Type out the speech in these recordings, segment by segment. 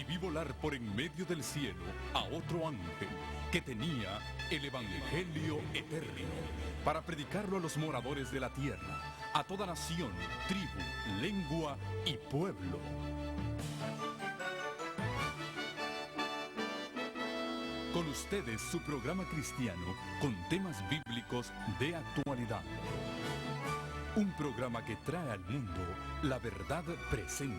y vi volar por en medio del cielo a otro ángel que tenía el Evangelio eterno para predicarlo a los moradores de la tierra, a toda nación, tribu, lengua y pueblo. Con ustedes su programa cristiano con temas bíblicos de actualidad. Un programa que trae al mundo la verdad presente.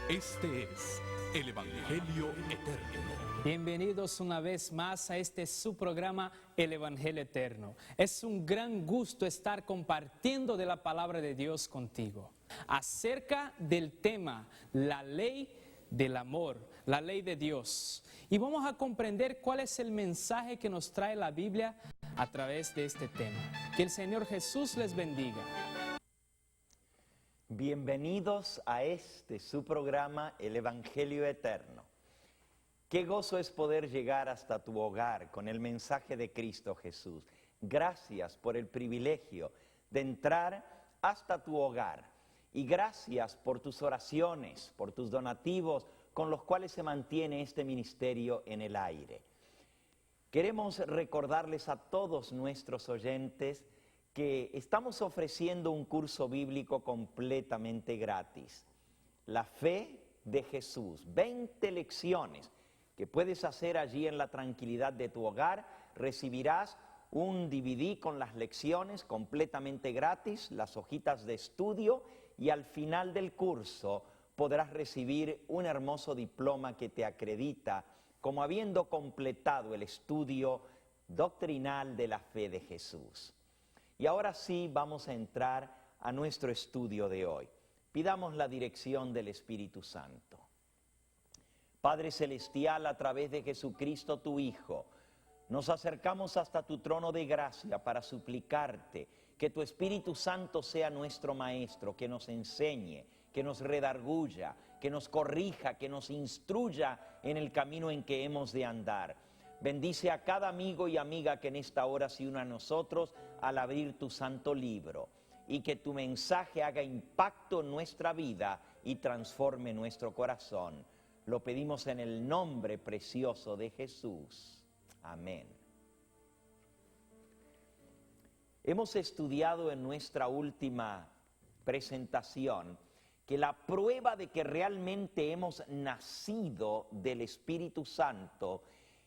Este es el Evangelio Eterno. Bienvenidos una vez más a su programa El Evangelio Eterno. Es un gran gusto estar compartiendo de la palabra de Dios contigo. Acerca del tema, la ley del amor, la ley de Dios. Y vamos a comprender cuál es el mensaje que nos trae la Biblia a través de este tema. Que el Señor Jesús les bendiga. Bienvenidos a su programa, El Evangelio Eterno. Qué gozo es poder llegar hasta tu hogar con el mensaje de Cristo Jesús. Gracias por el privilegio de entrar hasta tu hogar. Y gracias por tus oraciones, por tus donativos con los cuales se mantiene este ministerio en el aire. Queremos recordarles a todos nuestros oyentes que estamos ofreciendo un curso bíblico completamente gratis. La fe de Jesús, 20 lecciones que puedes hacer allí en la tranquilidad de tu hogar. Recibirás un DVD con las lecciones completamente gratis, las hojitas de estudio, y al final del curso podrás recibir un hermoso diploma que te acredita como habiendo completado el estudio doctrinal de la fe de Jesús. Y ahora sí vamos a entrar a nuestro estudio de hoy. Pidamos la dirección del Espíritu Santo. Padre Celestial, a través de Jesucristo tu Hijo, nos acercamos hasta tu trono de gracia para suplicarte que tu Espíritu Santo sea nuestro Maestro, que nos enseñe, que nos redarguya, que nos corrija, que nos instruya en el camino en que hemos de andar. Bendice a cada amigo y amiga que en esta hora se une a nosotros al abrir tu santo libro, y que tu mensaje haga impacto en nuestra vida y transforme nuestro corazón. Lo pedimos en el nombre precioso de Jesús. Amén. Hemos estudiado en nuestra última presentación que la prueba de que realmente hemos nacido del Espíritu Santo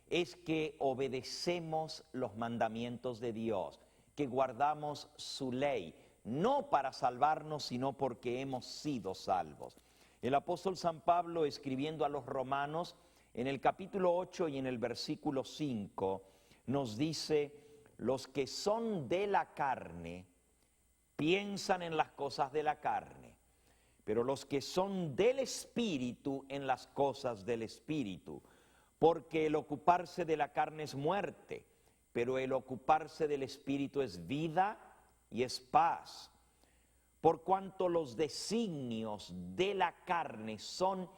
es que obedecemos los mandamientos de Dios, que guardamos su ley, no para salvarnos, sino porque hemos sido salvos. El apóstol San Pablo, escribiendo a los romanos, en el capítulo 8 y en el versículo 5, nos dice: los que son de la carne piensan en las cosas de la carne, pero los que son del Espíritu en las cosas del Espíritu. Porque el ocuparse de la carne es muerte, pero el ocuparse del Espíritu es vida y es paz. Por cuanto los designios de la carne son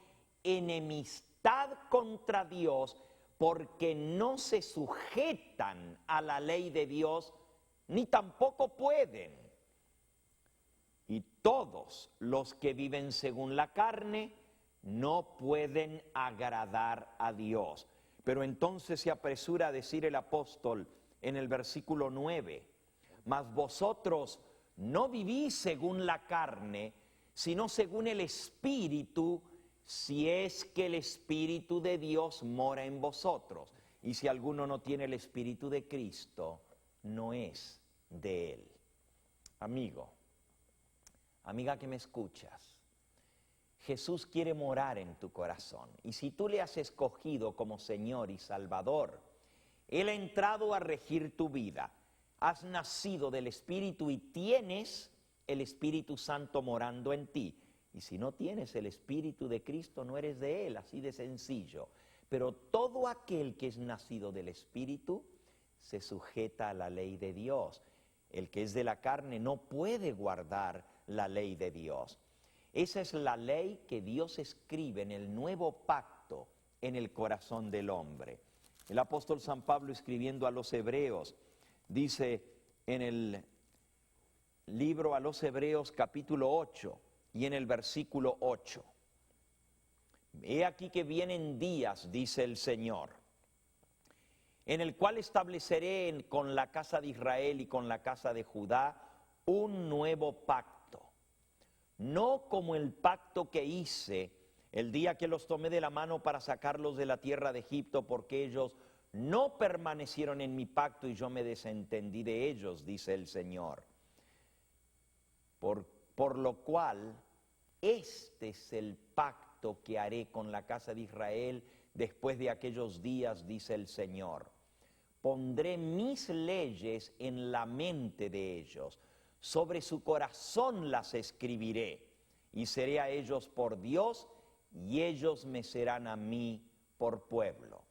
enemistad contra Dios, porque no se sujetan a la ley de Dios, ni tampoco pueden. Y todos los que viven según la carne no pueden agradar a Dios. Pero entonces se apresura a decir el apóstol en el versículo 9: mas vosotros no vivís según la carne, sino según el Espíritu, si es que el Espíritu de Dios mora en vosotros. Y si alguno no tiene el Espíritu de Cristo, no es de él. Amigo, amiga que me escuchas, Jesús quiere morar en tu corazón. Y si tú le has escogido como Señor y Salvador, Él ha entrado a regir tu vida. Has nacido del Espíritu y tienes el Espíritu Santo morando en ti. Y si no tienes el Espíritu de Cristo, no eres de Él, así de sencillo. Pero todo aquel que es nacido del Espíritu se sujeta a la ley de Dios. El que es de la carne no puede guardar la ley de Dios. Esa es la ley que Dios escribe en el nuevo pacto en el corazón del hombre. El apóstol San Pablo, escribiendo a los hebreos, dice en el libro a los hebreos capítulo 8 y en el versículo 8: He aquí que vienen días, dice el Señor, en el cual estableceré con la casa de Israel y con la casa de Judá un nuevo pacto. No como el pacto que hice el día que los tomé de la mano para sacarlos de la tierra de Egipto, porque ellos no permanecieron en mi pacto y yo me desentendí de ellos, dice el Señor. Por lo cual, este es el pacto que haré con la casa de Israel después de aquellos días, dice el Señor. Pondré mis leyes en la mente de ellos, sobre su corazón las escribiré, y seré a ellos por Dios, y ellos me serán a mí por pueblo.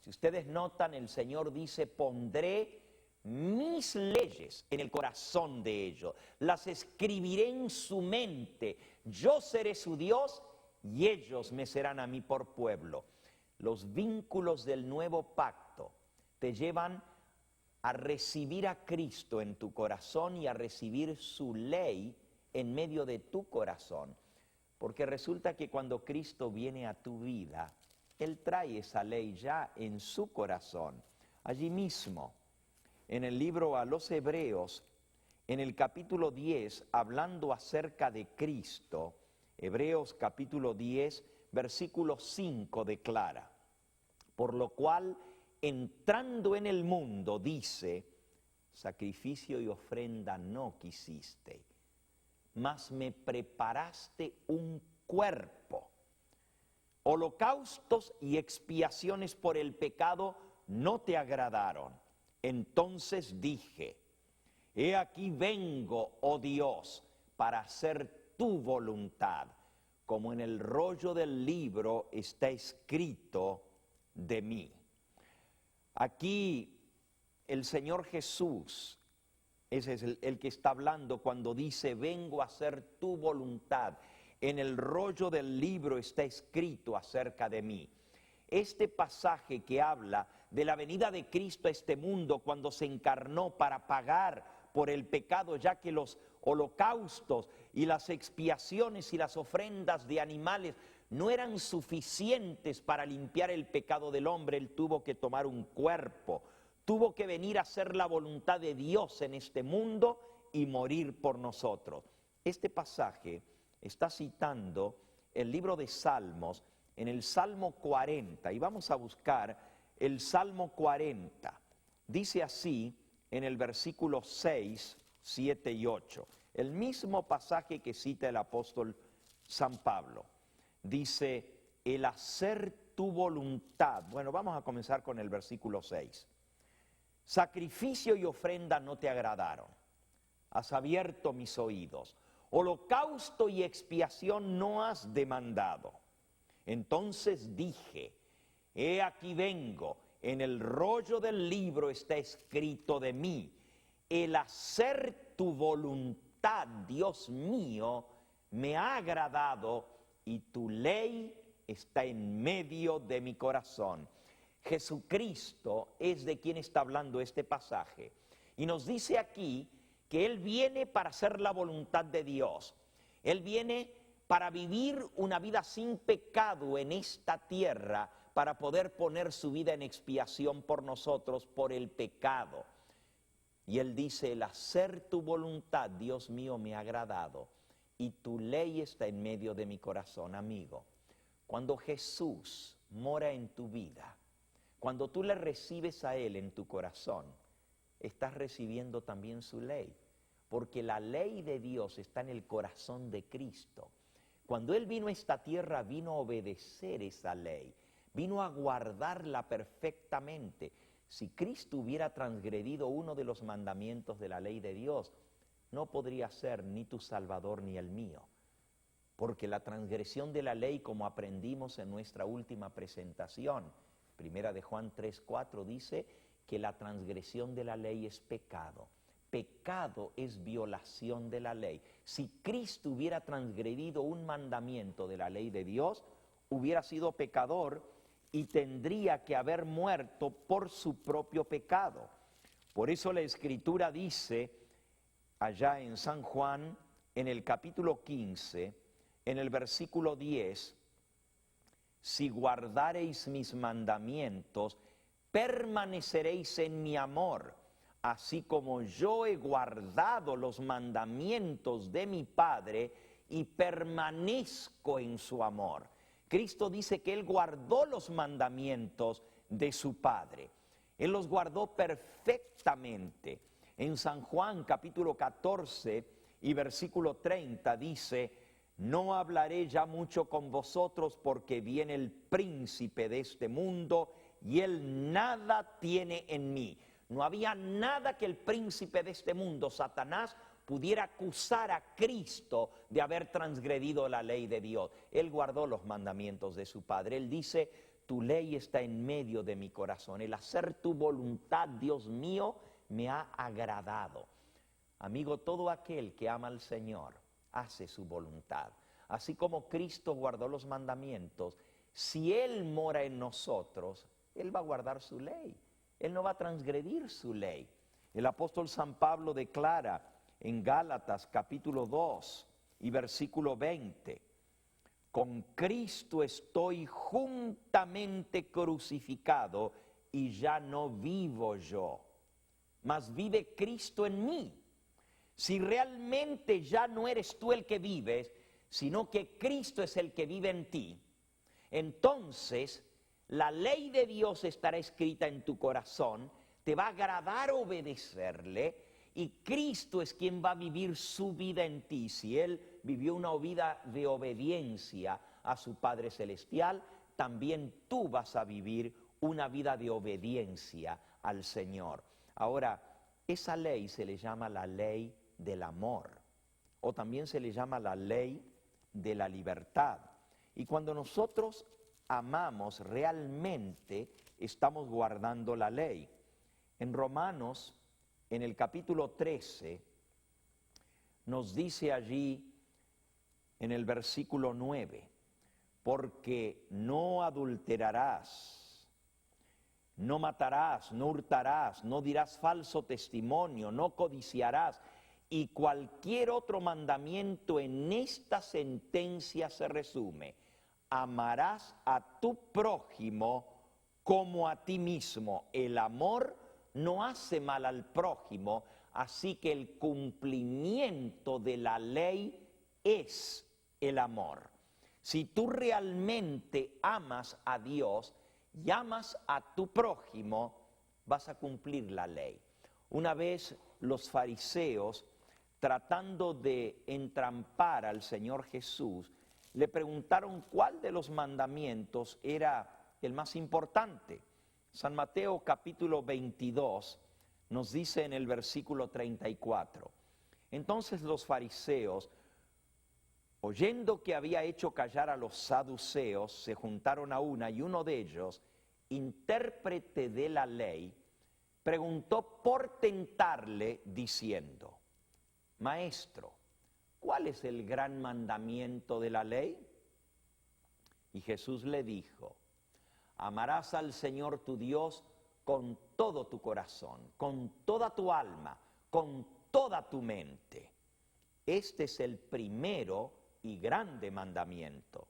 Si ustedes notan, el Señor dice, pondré mis leyes en el corazón de ellos, las escribiré en su mente, yo seré su Dios y ellos me serán a mí por pueblo. Los vínculos del nuevo pacto te llevan a recibir a Cristo en tu corazón y a recibir su ley en medio de tu corazón, porque resulta que cuando Cristo viene a tu vida, Él trae esa ley ya en su corazón. Allí mismo, en el libro a los Hebreos, en el capítulo 10, hablando acerca de Cristo, Hebreos capítulo 10, versículo 5 declara, por lo cual, entrando en el mundo, dice, sacrificio y ofrenda no quisiste, mas me preparaste un cuerpo. Holocaustos y expiaciones por el pecado no te agradaron. Entonces dije, he aquí vengo, oh Dios, para hacer tu voluntad, como en el rollo del libro está escrito de mí. Aquí el Señor Jesús, ese es el que está hablando cuando dice, vengo a hacer tu voluntad. En el rollo del libro está escrito acerca de mí. Este pasaje que habla de la venida de Cristo a este mundo cuando se encarnó para pagar por el pecado, ya que los holocaustos y las expiaciones y las ofrendas de animales no eran suficientes para limpiar el pecado del hombre. Él tuvo que tomar un cuerpo, tuvo que venir a hacer la voluntad de Dios en este mundo y morir por nosotros. Este pasaje está citando el libro de Salmos, en el Salmo 40, y vamos a buscar el Salmo 40. Dice así en el versículo 6, 7 y 8, el mismo pasaje que cita el apóstol San Pablo. Dice, el hacer tu voluntad. Bueno, vamos a comenzar con el versículo 6. Sacrificio y ofrenda no te agradaron, has abierto mis oídos. Holocausto y expiación no has demandado. Entonces dije, he aquí vengo, en el rollo del libro está escrito de mí, el hacer tu voluntad, Dios mío, me ha agradado y tu ley está en medio de mi corazón. Jesucristo es de quien está hablando este pasaje y nos dice aquí que Él viene para hacer la voluntad de Dios. Él viene para vivir una vida sin pecado en esta tierra, para poder poner su vida en expiación por nosotros, por el pecado. Y Él dice, el hacer tu voluntad, Dios mío, me ha agradado, y tu ley está en medio de mi corazón. Amigo, cuando Jesús mora en tu vida, cuando tú le recibes a Él en tu corazón, estás recibiendo también su ley, porque la ley de Dios está en el corazón de Cristo. Cuando Él vino a esta tierra, vino a obedecer esa ley, vino a guardarla perfectamente. Si Cristo hubiera transgredido uno de los mandamientos de la ley de Dios, no podría ser ni tu Salvador ni el mío, porque la transgresión de la ley, como aprendimos en nuestra última presentación, Primera de Juan 3:4 dice que la transgresión de la ley es pecado. Pecado es violación de la ley. Si Cristo hubiera transgredido un mandamiento de la ley de Dios, hubiera sido pecador y tendría que haber muerto por su propio pecado. Por eso la Escritura dice, allá en San Juan, en el capítulo 15, en el versículo 10, si guardareis mis mandamientos, permaneceréis en mi amor, así como yo he guardado los mandamientos de mi Padre y permanezco en su amor. Cristo dice que Él guardó los mandamientos de su Padre. Él los guardó perfectamente. En San Juan capítulo 14 y versículo 30 dice: no hablaré ya mucho con vosotros porque viene el príncipe de este mundo y él nada tiene en mí. No había nada que el príncipe de este mundo, Satanás, pudiera acusar a Cristo de haber transgredido la ley de Dios. Él guardó los mandamientos de su Padre. Él dice: tu ley está en medio de mi corazón. El hacer tu voluntad, Dios mío, me ha agradado. Amigo, todo aquel que ama al Señor hace su voluntad. Así como Cristo guardó los mandamientos, si Él mora en nosotros, Él va a guardar su ley. Él no va a transgredir su ley. El apóstol San Pablo declara en Gálatas capítulo 2 y versículo 20: con Cristo estoy juntamente crucificado y ya no vivo yo, mas vive Cristo en mí. Si realmente ya no eres tú el que vives, sino que Cristo es el que vive en ti, entonces la ley de Dios estará escrita en tu corazón, te va a agradar obedecerle, y Cristo es quien va a vivir su vida en ti. Si Él vivió una vida de obediencia a su Padre Celestial, también tú vas a vivir una vida de obediencia al Señor. Ahora, esa ley se le llama la ley del amor, o también se le llama la ley de la libertad. Y cuando nosotros amamos, realmente estamos guardando la ley. En Romanos, en el capítulo 13, nos dice allí en el versículo 9: porque no adulterarás, no matarás, no hurtarás, no dirás falso testimonio, no codiciarás, y cualquier otro mandamiento en esta sentencia se resume: amarás a tu prójimo como a ti mismo. El amor no hace mal al prójimo, así que el cumplimiento de la ley es el amor. Si tú realmente amas a Dios y amas a tu prójimo, vas a cumplir la ley. Una vez los fariseos, tratando de entrampar al Señor Jesús, le preguntaron cuál de los mandamientos era el más importante. San Mateo capítulo 22 nos dice en el versículo 34: entonces los fariseos, oyendo que había hecho callar a los saduceos, se juntaron a una, y uno de ellos, intérprete de la ley, preguntó por tentarle diciendo: Maestro, ¿cuál es el gran mandamiento de la ley? Y Jesús le dijo: amarás al Señor tu Dios con todo tu corazón, con toda tu alma, con toda tu mente. Este es el primero y grande mandamiento.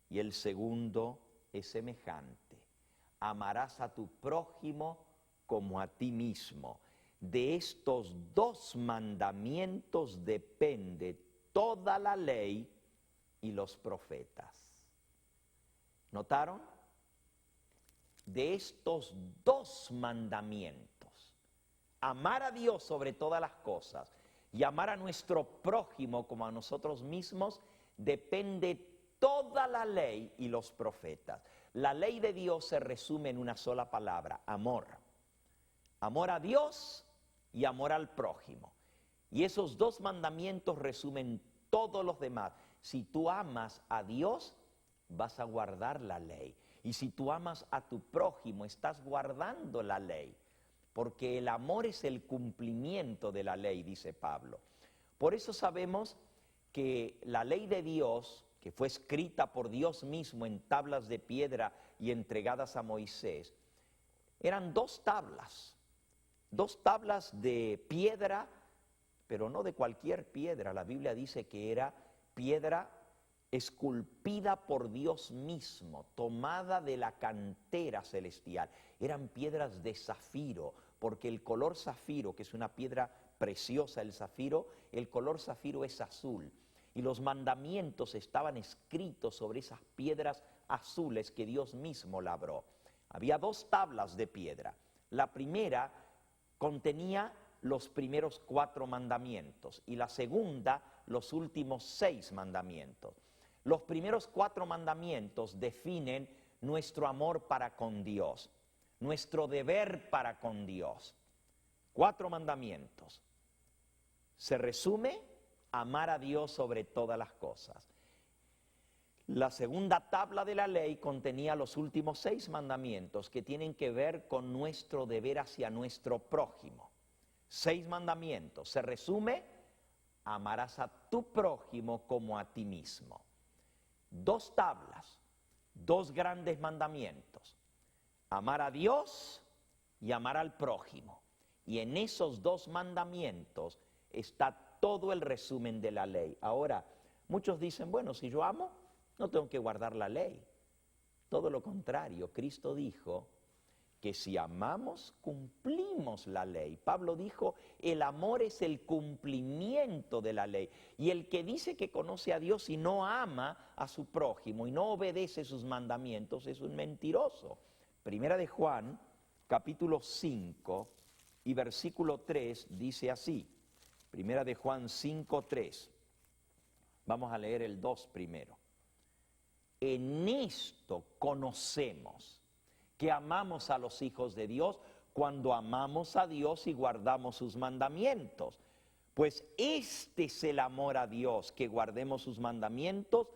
Y el segundo es semejante: amarás a tu prójimo como a ti mismo. De estos dos mandamientos depende toda la ley y los profetas. ¿Notaron? De estos dos mandamientos, amar a Dios sobre todas las cosas y amar a nuestro prójimo como a nosotros mismos, depende toda la ley y los profetas. La ley de Dios se resume en una sola palabra: amor. Amor a Dios y amor al prójimo. Y esos dos mandamientos resumen todos los demás. Si tú amas a Dios, vas a guardar la ley. Y si tú amas a tu prójimo, estás guardando la ley. Porque el amor es el cumplimiento de la ley, dice Pablo. Por eso sabemos que la ley de Dios, que fue escrita por Dios mismo en tablas de piedra y entregadas a Moisés, eran dos tablas de piedra, pero no de cualquier piedra. La Biblia dice que era piedra esculpida por Dios mismo, tomada de la cantera celestial. Eran piedras de zafiro, porque el color zafiro, que es una piedra preciosa, el zafiro, el color zafiro es azul. Y los mandamientos estaban escritos sobre esas piedras azules que Dios mismo labró. Había 2 tablas de piedra. La primera contenía los primeros 4 mandamientos y la segunda los últimos 6 mandamientos. Los primeros 4 mandamientos definen nuestro amor para con Dios, nuestro deber para con Dios. 4 mandamientos. Se resume: amar a Dios sobre todas las cosas. La segunda tabla de la ley contenía los últimos 6 mandamientos que tienen que ver con nuestro deber hacia nuestro prójimo. 6 mandamientos. Se resume: amarás a tu prójimo como a ti mismo. 2 tablas, 2 grandes mandamientos: amar a Dios y amar al prójimo. Y en esos 2 mandamientos está todo el resumen de la ley. Ahora, muchos dicen, bueno, si yo amo, no tengo que guardar la ley. Todo lo contrario, Cristo dijo que si amamos, cumplimos la ley. Pablo dijo, el amor es el cumplimiento de la ley. Y el que dice que conoce a Dios y no ama a su prójimo y no obedece sus mandamientos es un mentiroso. Primera de Juan, capítulo 5 y versículo 3 dice así. Primera de Juan 5:3. Vamos a leer el 2 primero. En esto conocemos que amamos a los hijos de Dios cuando amamos a Dios y guardamos sus mandamientos. Pues este es el amor a Dios, que guardemos sus mandamientos,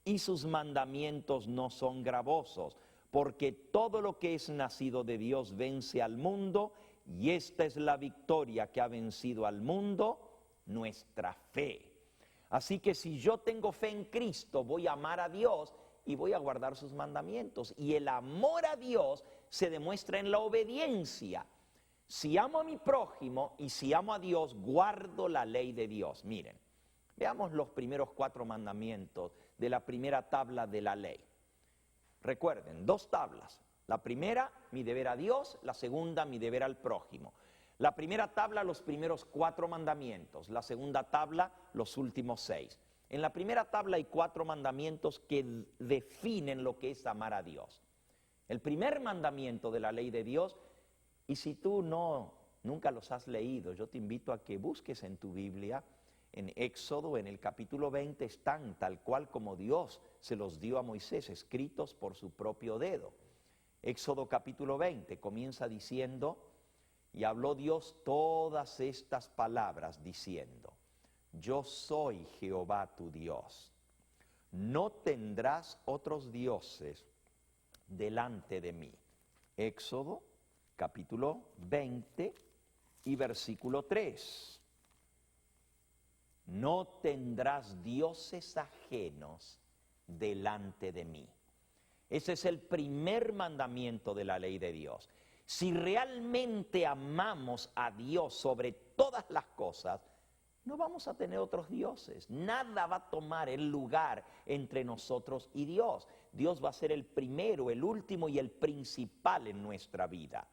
y sus mandamientos no son gravosos, porque todo lo que es nacido de Dios vence al mundo, y esta es la victoria que ha vencido al mundo, nuestra fe. Así que si yo tengo fe en Cristo, voy a amar a Dios y voy a guardar sus mandamientos. Y el amor a Dios se demuestra en la obediencia. Si amo a mi prójimo y si amo a Dios, guardo la ley de Dios. Miren, veamos los primeros 4 mandamientos de la primera tabla de la ley. Recuerden, 2 tablas. La primera, mi deber a Dios; la segunda, mi deber al prójimo. La primera tabla, los primeros 4 mandamientos. La segunda tabla, los últimos 6. En la primera tabla hay 4 mandamientos que definen lo que es amar a Dios. El primer mandamiento de la ley de Dios, y si tú nunca los has leído, yo te invito a que busques en tu Biblia, en Éxodo, en el capítulo 20, están tal cual como Dios se los dio a Moisés, escritos por su propio dedo. Éxodo capítulo 20 comienza diciendo, y habló Dios todas estas palabras diciendo, yo soy Jehová tu Dios, no tendrás otros dioses delante de mí. Éxodo capítulo 20 y versículo 3. No tendrás dioses ajenos delante de mí. Ese es el primer mandamiento de la ley de Dios. Si realmente amamos a Dios sobre todas las cosas, no vamos a tener otros dioses. Nada va a tomar el lugar entre nosotros y Dios. Dios va a ser el primero, el último y el principal en nuestra vida.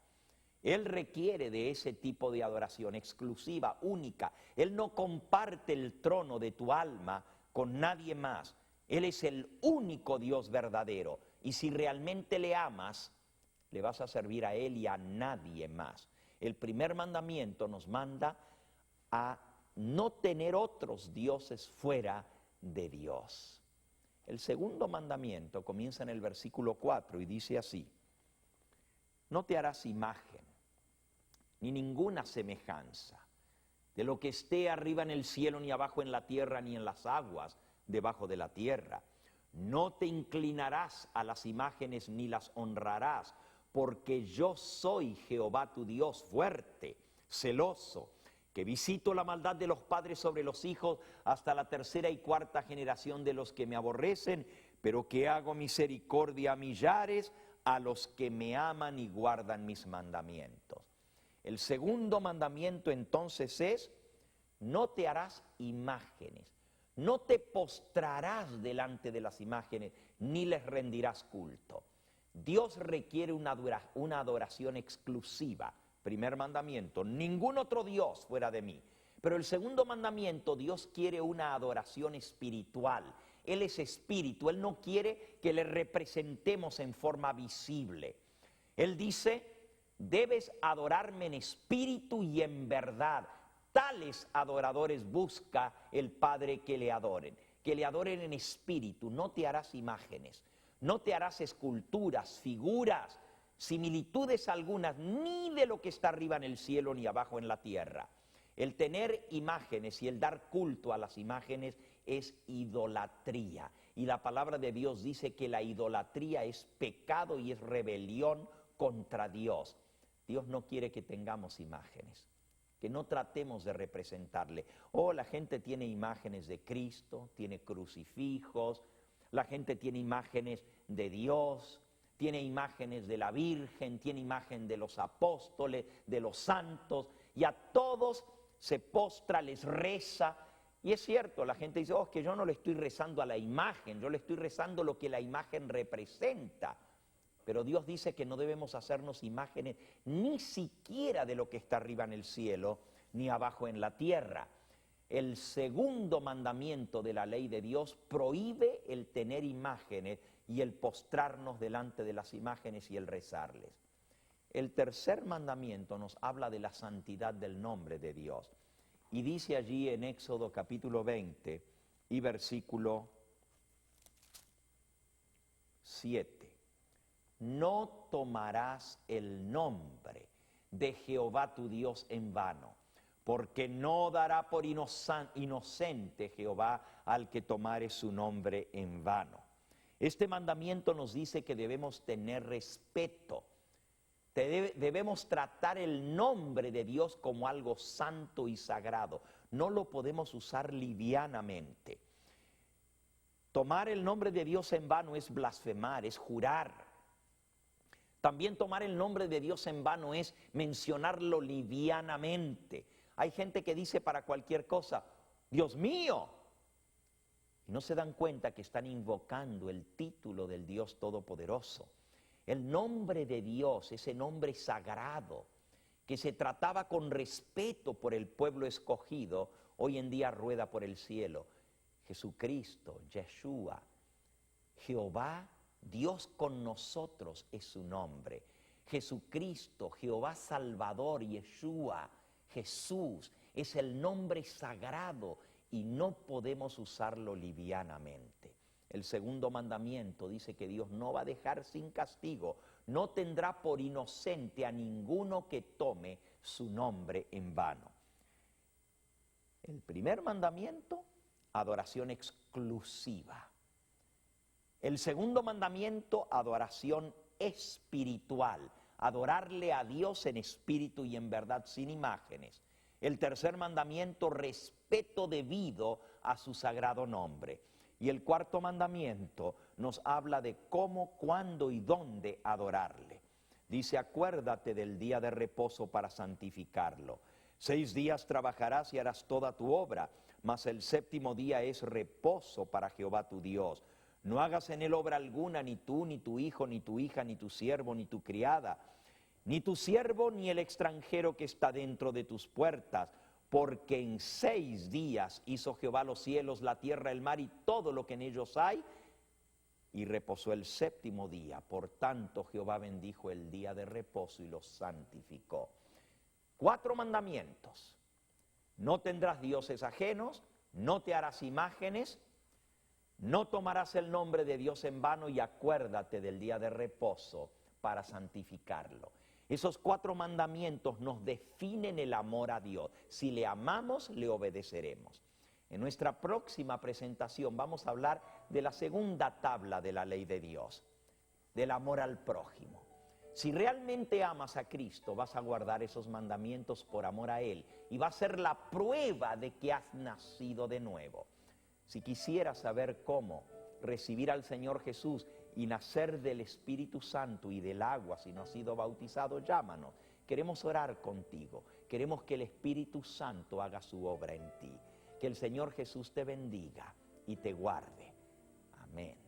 Él requiere de ese tipo de adoración exclusiva, única. Él no comparte el trono de tu alma con nadie más. Él es el único Dios verdadero. Y si realmente le amas, le vas a servir a Él y a nadie más. El primer mandamiento nos manda a no tener otros dioses fuera de Dios. El segundo mandamiento comienza en el versículo 4 y dice así: no te harás imagen, ni ninguna semejanza de lo que esté arriba en el cielo, ni abajo en la tierra, ni en las aguas debajo de la tierra. No te inclinarás a las imágenes ni las honrarás, porque yo soy Jehová tu Dios fuerte, celoso, que visito la maldad de los padres sobre los hijos hasta la 3ª y 4ª generación de los que me aborrecen, pero que hago misericordia a millares, a los que me aman y guardan mis mandamientos. El segundo mandamiento entonces es: no te harás imágenes. No te postrarás delante de las imágenes, ni les rendirás culto. Dios requiere una adoración exclusiva. Primer mandamiento, ningún otro Dios fuera de mí. Pero el segundo mandamiento, Dios quiere una adoración espiritual. Él es espíritu, Él no quiere que le representemos en forma visible. Él dice, debes adorarme en espíritu y en verdad. Tales adoradores busca el Padre que le adoren en espíritu. No te harás imágenes, no te harás esculturas, figuras, similitudes algunas, ni de lo que está arriba en el cielo ni abajo en la tierra. El tener imágenes y el dar culto a las imágenes es idolatría. Y la palabra de Dios dice que la idolatría es pecado y es rebelión contra Dios. Dios no quiere que tengamos imágenes, que no tratemos de representarle. La gente tiene imágenes de Cristo, tiene crucifijos, la gente tiene imágenes de Dios, tiene imágenes de la Virgen, tiene imagen de los apóstoles, de los santos, y a todos se postra, les reza. Y es cierto, la gente dice, es que yo no le estoy rezando a la imagen, yo le estoy rezando lo que la imagen representa. Pero Dios dice que no debemos hacernos imágenes ni siquiera de lo que está arriba en el cielo, ni abajo en la tierra. El segundo mandamiento de la ley de Dios prohíbe el tener imágenes y el postrarnos delante de las imágenes y el rezarles. El tercer mandamiento nos habla de la santidad del nombre de Dios. Y dice allí en Éxodo capítulo 20 y versículo 7. No tomarás el nombre de Jehová tu Dios en vano, porque no dará por inocente Jehová al que tomare su nombre en vano. Este mandamiento nos dice que debemos tener respeto. Debemos tratar el nombre de Dios como algo santo y sagrado. No lo podemos usar livianamente. Tomar el nombre de Dios en vano es blasfemar, es jurar. También tomar el nombre de Dios en vano es mencionarlo livianamente. Hay gente que dice para cualquier cosa, Dios mío. Y no se dan cuenta que están invocando el título del Dios Todopoderoso. El nombre de Dios, ese nombre sagrado, que se trataba con respeto por el pueblo escogido, hoy en día rueda por el cielo. Jesucristo, Yeshua, Jehová, Dios con nosotros es su nombre. Jesucristo, Jehová Salvador, Yeshua, Jesús, es el nombre sagrado y no podemos usarlo livianamente. El segundo mandamiento dice que Dios no va a dejar sin castigo, no tendrá por inocente a ninguno que tome su nombre en vano. El primer mandamiento, adoración exclusiva. El segundo mandamiento, adoración espiritual, adorarle a Dios en espíritu y en verdad, sin imágenes. El tercer mandamiento, respeto debido a su sagrado nombre. Y el cuarto mandamiento nos habla de cómo, cuándo y dónde adorarle. Dice, acuérdate del día de reposo para santificarlo. 6 días trabajarás y harás toda tu obra, mas el séptimo día es reposo para Jehová tu Dios. No hagas en él obra alguna, ni tú, ni tu hijo, ni tu hija, ni tu siervo, ni tu criada, ni tu siervo, ni el extranjero que está dentro de tus puertas, porque en 6 días hizo Jehová los cielos, la tierra, el mar y todo lo que en ellos hay, y reposó el séptimo día. Por tanto, Jehová bendijo el día de reposo y los santificó. 4 mandamientos. No tendrás dioses ajenos, no te harás imágenes, no tomarás el nombre de Dios en vano y acuérdate del día de reposo para santificarlo. Esos 4 mandamientos nos definen el amor a Dios. Si le amamos, le obedeceremos. En nuestra próxima presentación vamos a hablar de la segunda tabla de la ley de Dios, del amor al prójimo. Si realmente amas a Cristo, vas a guardar esos mandamientos por amor a Él y va a ser la prueba de que has nacido de nuevo. Si quisieras saber cómo recibir al Señor Jesús y nacer del Espíritu Santo y del agua, si no has sido bautizado, llámanos. Queremos orar contigo, queremos que el Espíritu Santo haga su obra en ti. Que el Señor Jesús te bendiga y te guarde. Amén.